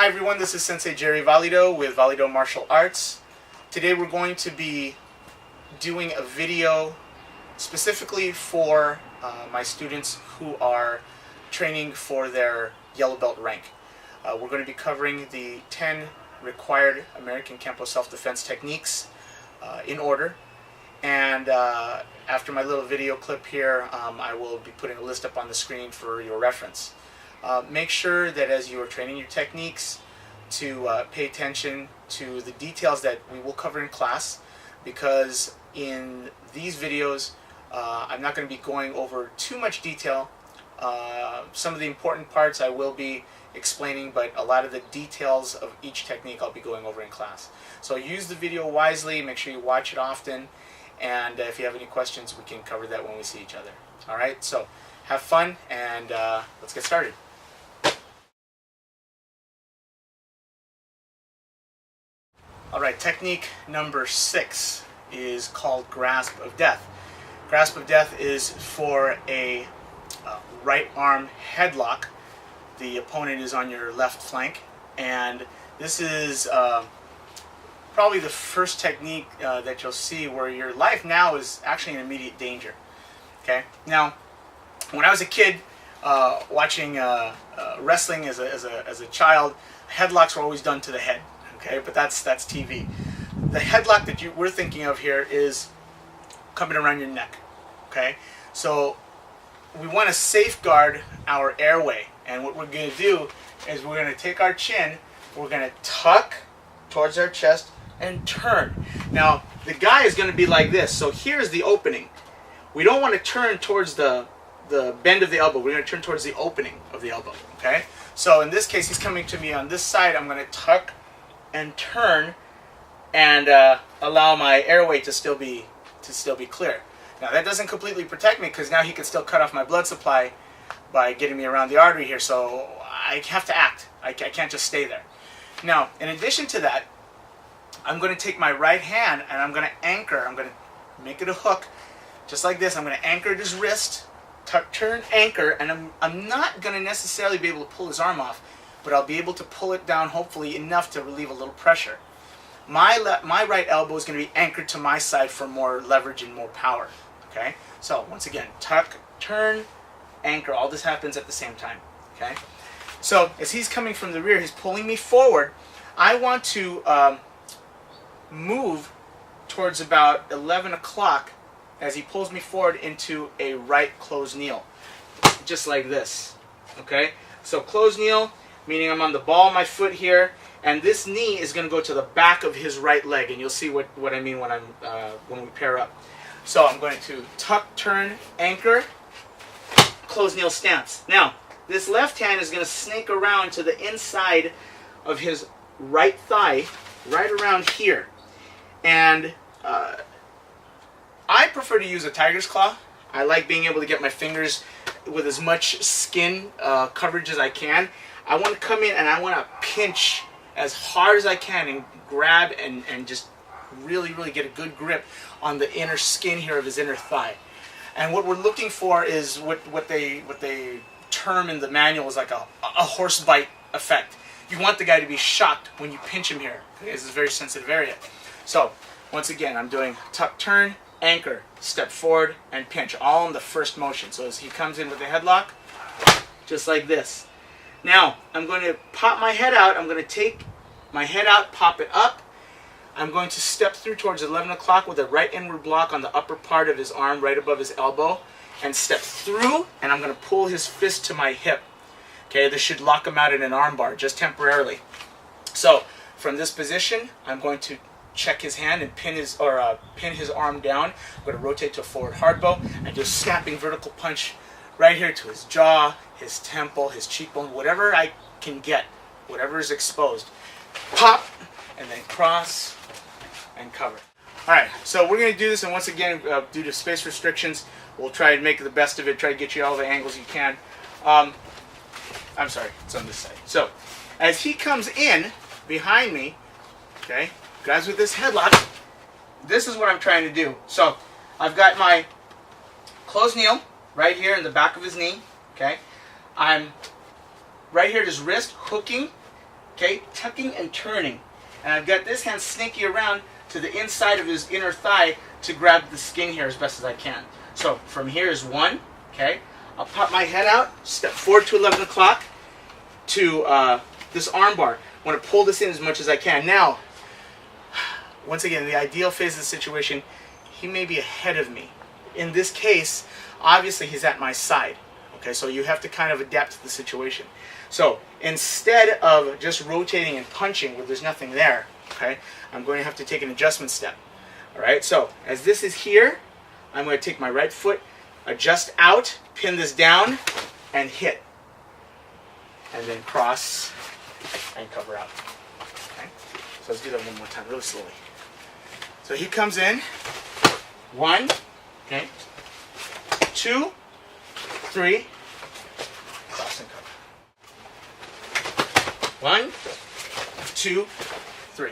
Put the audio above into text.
Hi everyone, this is Sensei Jerry Valido with Valido Martial Arts. Today we're going to be doing a video specifically for my students who are training for their yellow belt rank. We're going to be covering the 10 required American Kenpo self-defense techniques in order. And after my little video clip here, I will be putting a list up on the screen for your reference. Make sure that as you are training your techniques to pay attention to the details that we will cover in class, because in these videos I'm not going to be going over too much detail. Some of the important parts I will be explaining, but a lot of the details of each technique I'll be going over in class. So use the video wisely, make sure you watch it often, and if you have any questions we can cover that when we see each other. Alright, so have fun and let's get started. Alright, technique number 6 is called Grasp of Death. Grasp of Death is for a right arm headlock. The opponent is on your left flank, and this is probably the first technique that you'll see where your life now is actually in immediate danger. Okay. Now, when I was a kid watching wrestling as a child, headlocks were always done to the head. Okay, but that's TV. The headlock that we're thinking of here is coming around your neck. Okay, so we want to safeguard our airway, and what we're going to do is we're going to take our chin, we're going to tuck towards our chest and turn. Now the guy is going to be like this, so here's the opening. We don't want to turn towards the bend of the elbow. We're going to turn towards the opening of the elbow. Okay, so in this case he's coming to me on this side. I'm going to tuck and turn and allow my airway to still be clear. Now that doesn't completely protect me, because now he can still cut off my blood supply by getting me around the artery here, so I have to act. I can't just stay there. Now, in addition to that, I'm going to take my right hand and I'm going to anchor. I'm going to make it a hook, just like this. I'm going to anchor his wrist, tuck, turn, anchor, and I'm not going to necessarily be able to pull his arm off, but I'll be able to pull it down, hopefully enough to relieve a little pressure. My right elbow is going to be anchored to my side for more leverage and more power. Okay? So, once again, tuck, turn, anchor. All this happens at the same time. Okay? So, as he's coming from the rear, he's pulling me forward. I want to move towards about 11 o'clock as he pulls me forward into a right closed kneel. Just like this. Okay? So, closed kneel, meaning I'm on the ball of my foot here, and this knee is going to go to the back of his right leg, and you'll see what I mean when we pair up. So I'm going to tuck, turn, anchor, closed kneel stance. Now, this left hand is going to snake around to the inside of his right thigh, right around here. And I prefer to use a tiger's claw. I like being able to get my fingers with as much skin coverage as I can. I want to come in and I want to pinch as hard as I can and grab and just really get a good grip on the inner skin here of his inner thigh. And what we're looking for is what they term in the manual is like a horse bite effect. You want the guy to be shocked when you pinch him here. Okay, this is a very sensitive area. So once again, I'm doing tuck, turn, anchor, step forward, and pinch, all in the first motion. So as he comes in with the headlock, just like this. Now, I'm going to pop my head out. I'm going to take my head out, pop it up. I'm going to step through towards 11 o'clock with a right inward block on the upper part of his arm, right above his elbow, and step through, and I'm going to pull his fist to my hip. Okay, this should lock him out in an arm bar, just temporarily. So, from this position, I'm going to check his hand and pin his arm down. I'm going to rotate to a forward hard bow and do a snapping vertical punch right here to his jaw, his temple, his cheekbone, whatever I can get, whatever is exposed. Pop, and then cross, and cover. Alright, so we're going to do this, and once again, due to space restrictions, we'll try and make the best of it, try to get you all the angles you can. I'm sorry, it's on this side. So, as he comes in behind me, okay, guys, with this headlock, this is what I'm trying to do. So, I've got my closed kneel right here in the back of his knee, okay? I'm right here at his wrist, hooking Okay, tucking and turning. And I've got this hand sneaking around to the inside of his inner thigh to grab the skin here as best as I can. So from here is 1, okay? I'll pop my head out, step forward to 11 o'clock to this arm bar. I want to pull this in as much as I can. Now, once again, the ideal phase of the situation, he may be ahead of me. In this case, obviously he's at my side. Okay, so you have to kind of adapt to the situation. So instead of just rotating and punching where there's nothing there, okay, I'm going to have to take an adjustment step. All right, so as this is here, I'm going to take my right foot, adjust out, pin this down, and hit. And then cross and cover out. Okay, so let's do that one more time, really slowly. So he comes in, 1, okay, 2, 3, cross and cover. 1, 2, 3.